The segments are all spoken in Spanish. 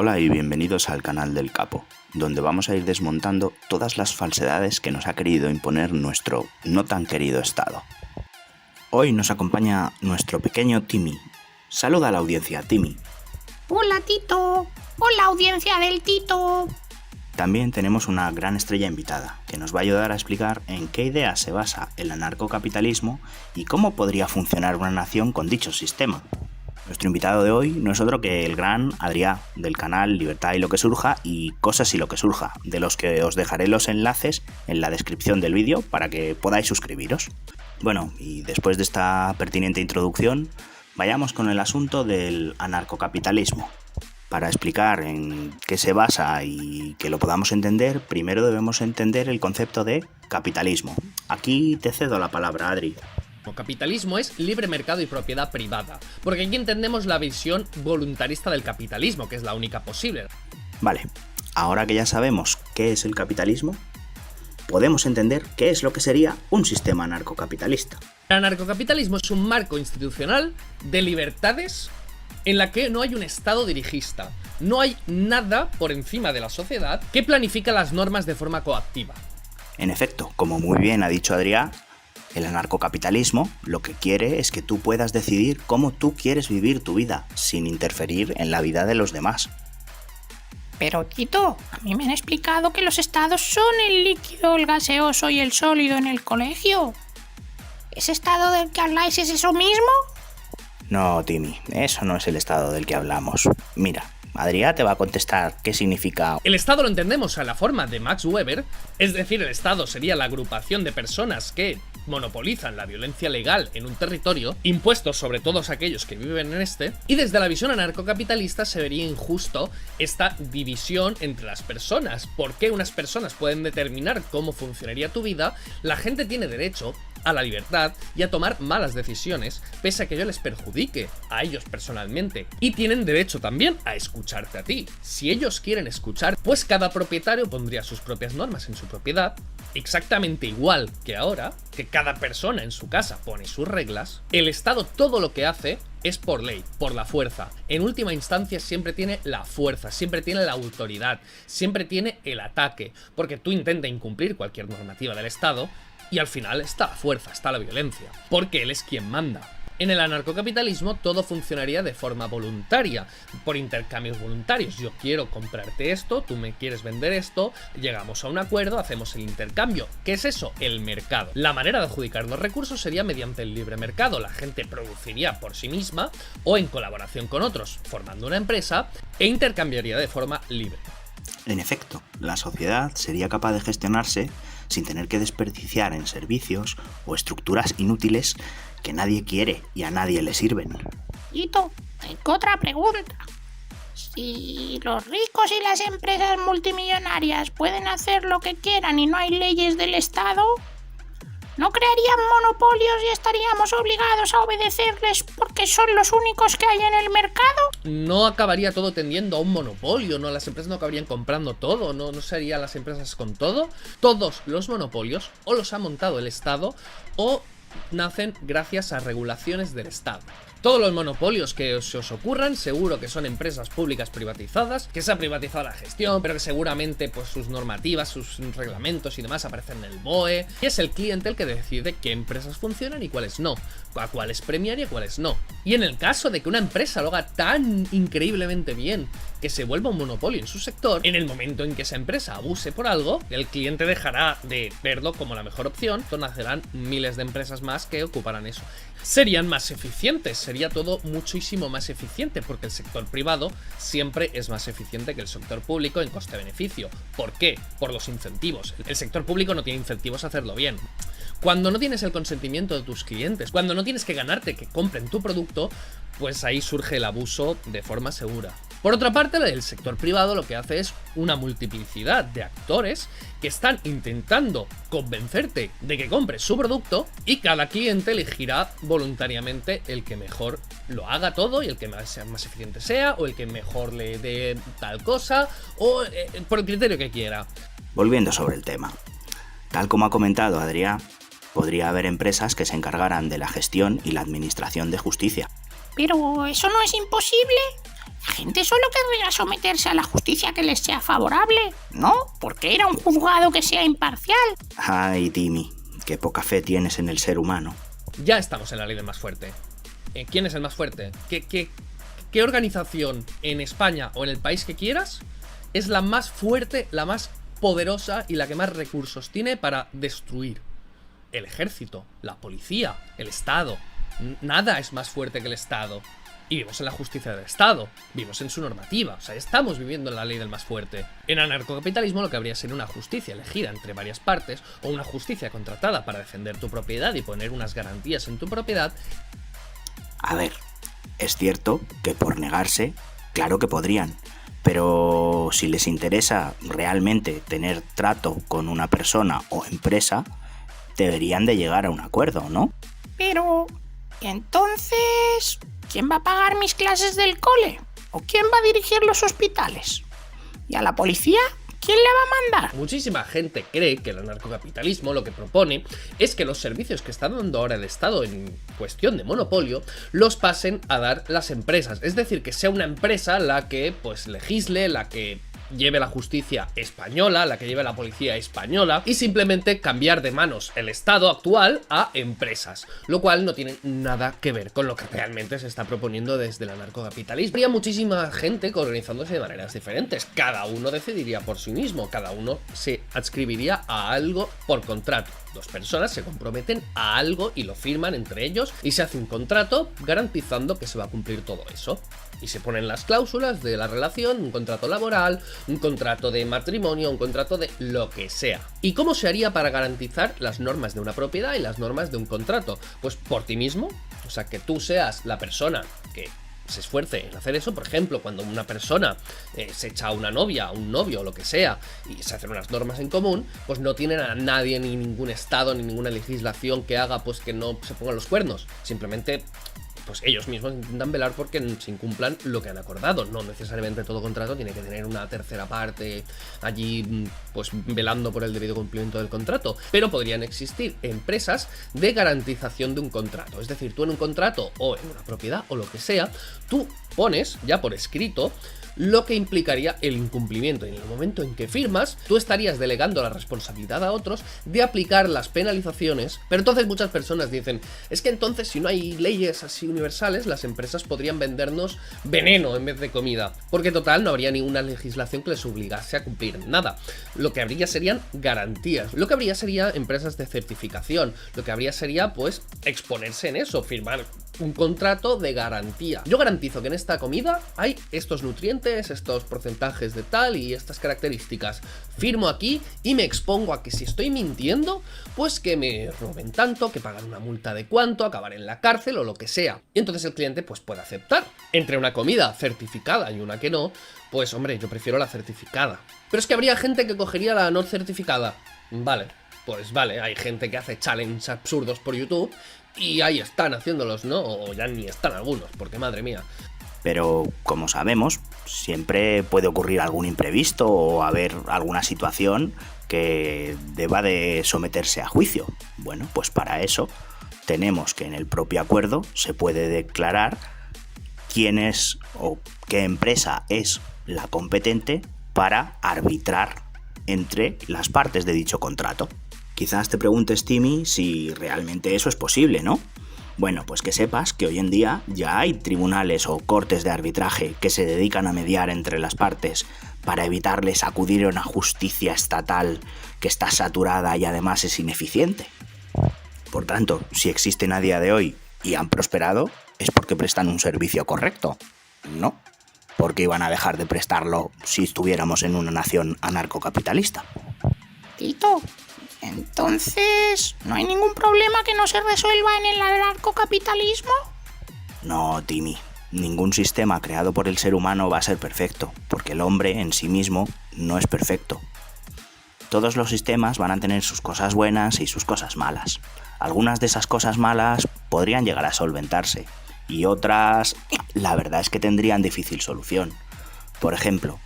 Hola y bienvenidos al canal del Capo, donde vamos a ir desmontando todas las falsedades que nos ha querido imponer nuestro no tan querido Estado. Hoy nos acompaña nuestro pequeño Timmy. Saluda a la audiencia, Timmy. Hola, Tito. Hola, audiencia del Tito. También tenemos una gran estrella invitada, que nos va a ayudar a explicar en qué idea se basa el anarcocapitalismo y cómo podría funcionar una nación con dicho sistema. Nuestro invitado de hoy no es otro que el gran Adrià, del canal Libertad y lo que surja y Cosas y lo que surja, de los que os dejaré los enlaces en la descripción del vídeo para que podáis suscribiros. Bueno, y después de esta pertinente introducción, vayamos con el asunto del anarcocapitalismo. Para explicar en qué se basa y que lo podamos entender, primero debemos entender el concepto de capitalismo. Aquí te cedo la palabra, Adri. Capitalismo es libre mercado y propiedad privada, porque aquí entendemos la visión voluntarista del capitalismo, que es la única posible. Vale, ahora que ya sabemos qué es el capitalismo, podemos entender qué es lo que sería un sistema anarcocapitalista. El anarcocapitalismo es un marco institucional de libertades en la que no hay un Estado dirigista, no hay nada por encima de la sociedad que planifica las normas de forma coactiva. En efecto, como muy bien ha dicho Adrià, el anarcocapitalismo lo que quiere es que tú puedas decidir cómo tú quieres vivir tu vida, sin interferir en la vida de los demás. Pero, Tito, a mí me han explicado que los estados son el líquido, el gaseoso y el sólido en el colegio. ¿Ese estado del que habláis es eso mismo? No, Timmy, eso no es el estado del que hablamos. Mira, Adrià te va a contestar qué significa. El Estado lo entendemos a la forma de Max Weber, es decir, el Estado sería la agrupación de personas que monopolizan la violencia legal en un territorio, impuestos sobre todos aquellos que viven en este, y desde la visión anarcocapitalista se vería injusto esta división entre las personas. ¿Por qué unas personas pueden determinar cómo funcionaría tu vida? La gente tiene derecho a la libertad y a tomar malas decisiones, pese a que ello les perjudique a ellos personalmente. Y tienen derecho también a escucharte a ti. Si ellos quieren escuchar, pues cada propietario pondría sus propias normas en su propiedad, exactamente igual que ahora, que cada persona en su casa pone sus reglas. El Estado todo lo que hace es por ley, por la fuerza. En última instancia siempre tiene la fuerza, siempre tiene la autoridad, siempre tiene el ataque, porque tú intentas incumplir cualquier normativa del Estado y al final está la fuerza, está la violencia, porque él es quien manda. En el anarcocapitalismo todo funcionaría de forma voluntaria, por intercambios voluntarios. Yo quiero comprarte esto, tú me quieres vender esto, llegamos a un acuerdo, hacemos el intercambio. ¿Qué es eso? El mercado. La manera de adjudicar los recursos sería mediante el libre mercado. La gente produciría por sí misma o en colaboración con otros, formando una empresa, e intercambiaría de forma libre. En efecto, la sociedad sería capaz de gestionarse sin tener que desperdiciar en servicios o estructuras inútiles que nadie quiere y a nadie le sirven. Tito, tengo otra pregunta. Si los ricos y las empresas multimillonarias pueden hacer lo que quieran y no hay leyes del Estado, ¿no crearían monopolios y estaríamos obligados a obedecerles porque son los únicos que hay en el mercado? No acabaría todo tendiendo a un monopolio, no, las empresas no acabarían comprando todo, no serían las empresas con todo. Todos los monopolios o los ha montado el Estado o nacen gracias a regulaciones del Estado. Todos los monopolios que se os ocurran, seguro que son empresas públicas privatizadas, que se ha privatizado la gestión, pero que seguramente pues sus normativas, sus reglamentos y demás aparecen en el BOE, y es el cliente el que decide qué empresas funcionan y cuáles no, a cuáles premiar y a cuáles no. Y en el caso de que una empresa lo haga tan increíblemente bien que se vuelva un monopolio en su sector, en el momento en que esa empresa abuse por algo, el cliente dejará de verlo como la mejor opción, nacerán miles de empresas más que ocuparán eso. Serían más eficientes, sería todo muchísimo más eficiente, porque el sector privado siempre es más eficiente que el sector público en coste-beneficio. ¿Por qué? Por los incentivos. El sector público no tiene incentivos a hacerlo bien. Cuando no tienes el consentimiento de tus clientes, cuando no tienes que ganarte que compren tu producto, pues ahí surge el abuso de forma segura. Por otra parte, el sector privado lo que hace es una multiplicidad de actores que están intentando convencerte de que compres su producto, y cada cliente elegirá voluntariamente el que mejor lo haga todo y el que más eficiente sea, o el que mejor le dé tal cosa, o por el criterio que quiera. Volviendo sobre el tema, tal como ha comentado Adrià, podría haber empresas que se encargaran de la gestión y la administración de justicia. Pero eso no es imposible. La gente solo querría someterse a la justicia que les sea favorable, ¿no? Porque ir a un juzgado que sea imparcial. Ay, Timmy, qué poca fe tienes en el ser humano. Ya estamos en la ley del más fuerte. ¿Quién es el más fuerte? ¿Qué organización en España o en el país que quieras es la más fuerte, la más poderosa y la que más recursos tiene para destruir? El ejército, la policía, el Estado. Nada es más fuerte que el Estado. Y vivimos en la justicia del Estado, vivimos en su normativa, o sea, estamos viviendo en la ley del más fuerte. En anarcocapitalismo lo que habría sido una justicia elegida entre varias partes, o una justicia contratada para defender tu propiedad y poner unas garantías en tu propiedad. A ver, es cierto que por negarse, claro que podrían, pero si les interesa realmente tener trato con una persona o empresa, deberían de llegar a un acuerdo, ¿no? Pero, entonces, ¿quién va a pagar mis clases del cole? ¿O quién va a dirigir los hospitales? ¿Y a la policía? ¿Quién le va a mandar? Muchísima gente cree que el anarcocapitalismo lo que propone es que los servicios que está dando ahora el Estado en cuestión de monopolio los pasen a dar las empresas. Es decir, que sea una empresa la que pues legisle, la que lleve la justicia española, la que lleve la policía española, y simplemente cambiar de manos el Estado actual a empresas, lo cual no tiene nada que ver con lo que realmente se está proponiendo desde el anarcocapitalismo. Habría muchísima gente organizándose de maneras diferentes, cada uno decidiría por sí mismo, cada uno se adscribiría a algo por contrato. Dos personas se comprometen a algo y lo firman entre ellos y se hace un contrato garantizando que se va a cumplir todo eso. Y se ponen las cláusulas de la relación, un contrato laboral, un contrato de matrimonio, un contrato de lo que sea. ¿Y cómo se haría para garantizar las normas de una propiedad y las normas de un contrato? Pues por ti mismo, o sea, que tú seas la persona que se esfuerce en hacer eso. Por ejemplo, cuando una persona se echa a una novia, a un novio o lo que sea, y se hacen unas normas en común, pues no tienen a nadie, ni ningún estado, ni ninguna legislación que haga pues que no se pongan los cuernos. Simplemente pues ellos mismos intentan velar porque se incumplan lo que han acordado. No necesariamente todo contrato tiene que tener una tercera parte allí pues velando por el debido cumplimiento del contrato, pero podrían existir empresas de garantización de un contrato. Es decir, tú en un contrato o en una propiedad o lo que sea, tú pones ya por escrito lo que implicaría el incumplimiento, y en el momento en que firmas, tú estarías delegando la responsabilidad a otros de aplicar las penalizaciones. Pero entonces muchas personas dicen, es que entonces si no hay leyes así universales, las empresas podrían vendernos veneno en vez de comida, porque total no habría ninguna legislación que les obligase a cumplir nada. Lo que habría serían garantías, lo que habría sería empresas de certificación, lo que habría sería pues exponerse en eso, firmar un contrato de garantía. Yo garantizo que en esta comida hay estos nutrientes, estos porcentajes de tal y estas características. Firmo aquí y me expongo a que si estoy mintiendo, pues que me roben tanto, que pagan una multa de cuánto, acabar en la cárcel o lo que sea. Y entonces el cliente pues puede aceptar. Entre una comida certificada y una que no, pues hombre, yo prefiero la certificada. Pero es que habría gente que cogería la no certificada. Vale, pues vale, hay gente que hace challenges absurdos por YouTube y ahí están haciéndolos, ¿no? O ya ni están algunos, porque madre mía. Pero, como sabemos, siempre puede ocurrir algún imprevisto o haber alguna situación que deba de someterse a juicio. Bueno, pues para eso tenemos que en el propio acuerdo se puede declarar quién es o qué empresa es la competente para arbitrar entre las partes de dicho contrato. Quizás te preguntes, Timmy, si realmente eso es posible, ¿no? Bueno, pues que sepas que hoy en día ya hay tribunales o cortes de arbitraje que se dedican a mediar entre las partes para evitarles acudir a una justicia estatal que está saturada y además es ineficiente. Por tanto, si existen a día de hoy y han prosperado, es porque prestan un servicio correcto, ¿no? Porque iban a dejar de prestarlo si estuviéramos en una nación anarcocapitalista. Tito, entonces, ¿no hay ningún problema que no se resuelva en el anarcocapitalismo? No, Timmy. Ningún sistema creado por el ser humano va a ser perfecto, porque el hombre en sí mismo no es perfecto. Todos los sistemas van a tener sus cosas buenas y sus cosas malas. Algunas de esas cosas malas podrían llegar a solventarse, y otras, la verdad es que tendrían difícil solución. Por ejemplo,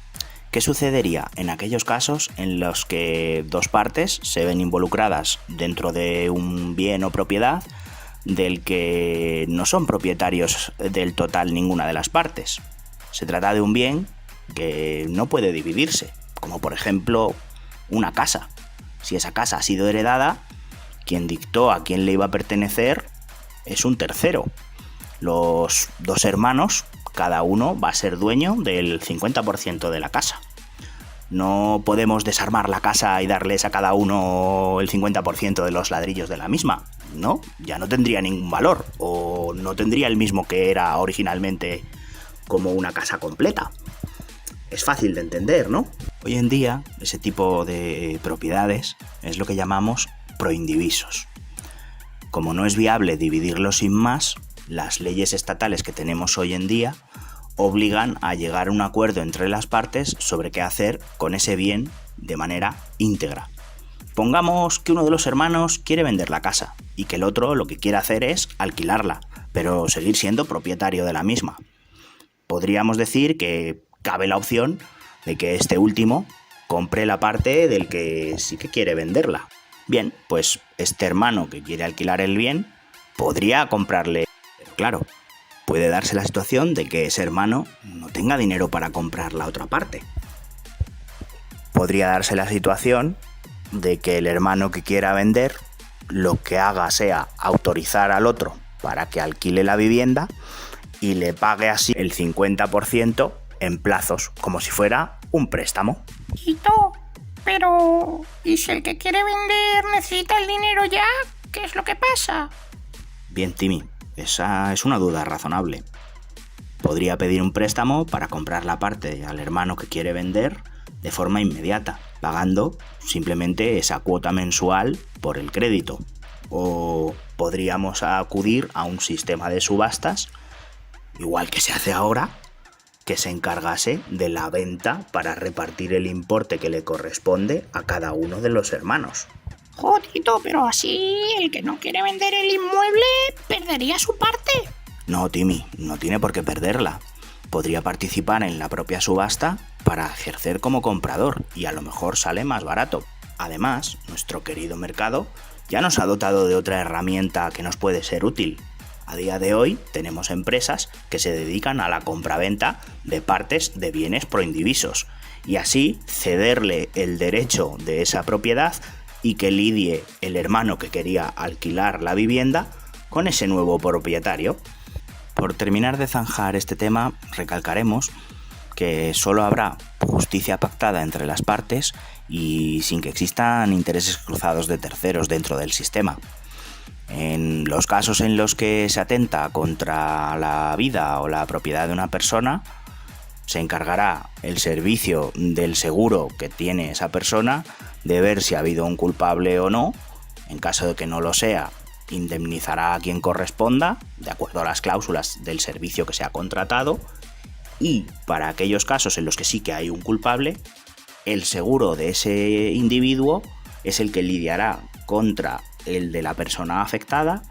¿qué sucedería en aquellos casos en los que dos partes se ven involucradas dentro de un bien o propiedad del que no son propietarios del total ninguna de las partes? Se trata de un bien que no puede dividirse, como por ejemplo una casa. Si esa casa ha sido heredada, quien dictó a quién le iba a pertenecer es un tercero. Los dos hermanos, cada uno va a ser dueño del 50% de la casa. No podemos desarmar la casa y darles a cada uno el 50% de los ladrillos de la misma, ¿no? Ya no tendría ningún valor, o no tendría el mismo que era originalmente como una casa completa. Es fácil de entender, ¿no? Hoy en día, ese tipo de propiedades es lo que llamamos proindivisos. Como no es viable dividirlo sin más, las leyes estatales que tenemos hoy en día obligan a llegar a un acuerdo entre las partes sobre qué hacer con ese bien de manera íntegra. Pongamos que uno de los hermanos quiere vender la casa y que el otro lo que quiere hacer es alquilarla, pero seguir siendo propietario de la misma. Podríamos decir que cabe la opción de que este último compre la parte del que sí que quiere venderla. Bien, pues este hermano que quiere alquilar el bien podría comprarle, pero claro, puede darse la situación de que ese hermano no tenga dinero para comprar la otra parte. Podría darse la situación de que el hermano que quiera vender lo que haga sea autorizar al otro para que alquile la vivienda y le pague así el 50% en plazos, como si fuera un préstamo. Tito, pero ¿y si el que quiere vender necesita el dinero ya? ¿Qué es lo que pasa? Bien, Timmy, esa es una duda razonable. Podría pedir un préstamo para comprar la parte al hermano que quiere vender de forma inmediata, pagando simplemente esa cuota mensual por el crédito. O podríamos acudir a un sistema de subastas, igual que se hace ahora, que se encargase de la venta para repartir el importe que le corresponde a cada uno de los hermanos. Jodito, pero así el que no quiere vender el inmueble perdería su parte. No, Timmy, no tiene por qué perderla. Podría participar en la propia subasta para ejercer como comprador y a lo mejor sale más barato. Además, nuestro querido mercado ya nos ha dotado de otra herramienta que nos puede ser útil. A día de hoy tenemos empresas que se dedican a la compraventa de partes de bienes proindivisos y así cederle el derecho de esa propiedad y que lidie el hermano que quería alquilar la vivienda con ese nuevo propietario. Por terminar de zanjar este tema, recalcaremos que solo habrá justicia pactada entre las partes y sin que existan intereses cruzados de terceros dentro del sistema. En los casos en los que se atenta contra la vida o la propiedad de una persona, se encargará el servicio del seguro que tiene esa persona de ver si ha habido un culpable o no. En caso de que no lo sea, indemnizará a quien corresponda, de acuerdo a las cláusulas del servicio que se ha contratado, y para aquellos casos en los que sí que hay un culpable, el seguro de ese individuo es el que lidiará contra el de la persona afectada.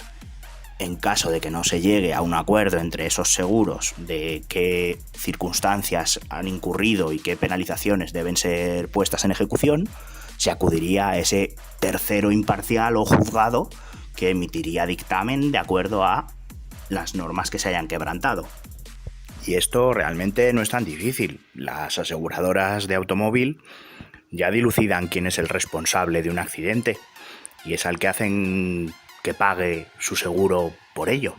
En caso de que no se llegue a un acuerdo entre esos seguros de qué circunstancias han incurrido y qué penalizaciones deben ser puestas en ejecución, se acudiría a ese tercero imparcial o juzgado que emitiría dictamen de acuerdo a las normas que se hayan quebrantado. Y esto realmente no es tan difícil. Las aseguradoras de automóvil ya dilucidan quién es el responsable de un accidente y es al que hacen que pague su seguro por ello.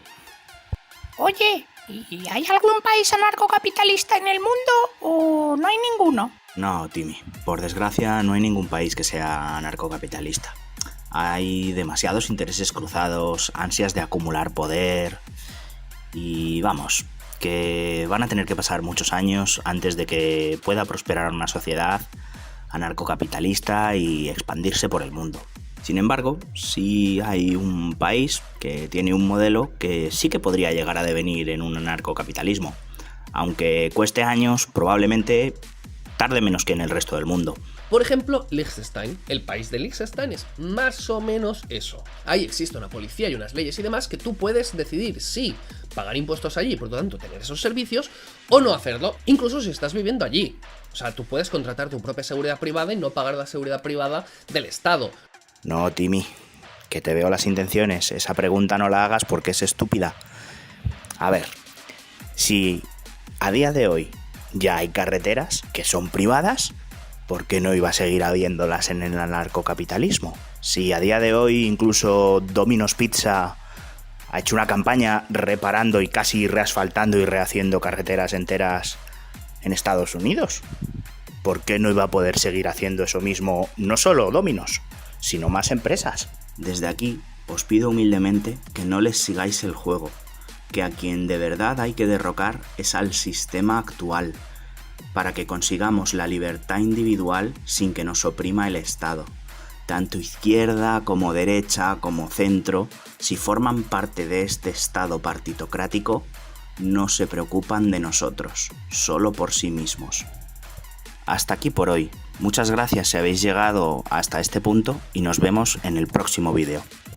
Oye, ¿y hay algún país anarcocapitalista en el mundo o no hay ninguno? No, Timmy, por desgracia no hay ningún país que sea anarcocapitalista. Hay demasiados intereses cruzados, ansias de acumular poder y vamos, que van a tener que pasar muchos años antes de que pueda prosperar una sociedad anarcocapitalista y expandirse por el mundo. Sin embargo, sí hay un país que tiene un modelo que sí que podría llegar a devenir en un anarcocapitalismo. Aunque cueste años, probablemente tarde menos que en el resto del mundo. Por ejemplo, Liechtenstein. El país de Liechtenstein es más o menos eso. Ahí existe una policía y unas leyes y demás que tú puedes decidir si pagar impuestos allí y por lo tanto tener esos servicios o no hacerlo, incluso si estás viviendo allí. O sea, tú puedes contratar tu propia seguridad privada y no pagar la seguridad privada del Estado. No, Timmy, que te veo las intenciones. Esa pregunta no la hagas porque es estúpida. A ver, si A día de hoy ya hay carreteras que son privadas, ¿por qué no iba a seguir habiéndolas en el anarcocapitalismo? Si a día de hoy incluso Domino's Pizza ha hecho una campaña reparando y casi reasfaltando y rehaciendo carreteras enteras en Estados Unidos, ¿por qué no iba a poder seguir haciendo eso mismo no solo Domino's, sino más empresas? Desde aquí os pido humildemente que no les sigáis el juego, que a quien de verdad hay que derrocar es al sistema actual, para que consigamos la libertad individual sin que nos oprima el Estado. Tanto izquierda como derecha como centro, si forman parte de este Estado partitocrático, no se preocupan de nosotros, solo por sí mismos. Hasta aquí por hoy. Muchas gracias si habéis llegado hasta este punto y nos vemos en el próximo vídeo.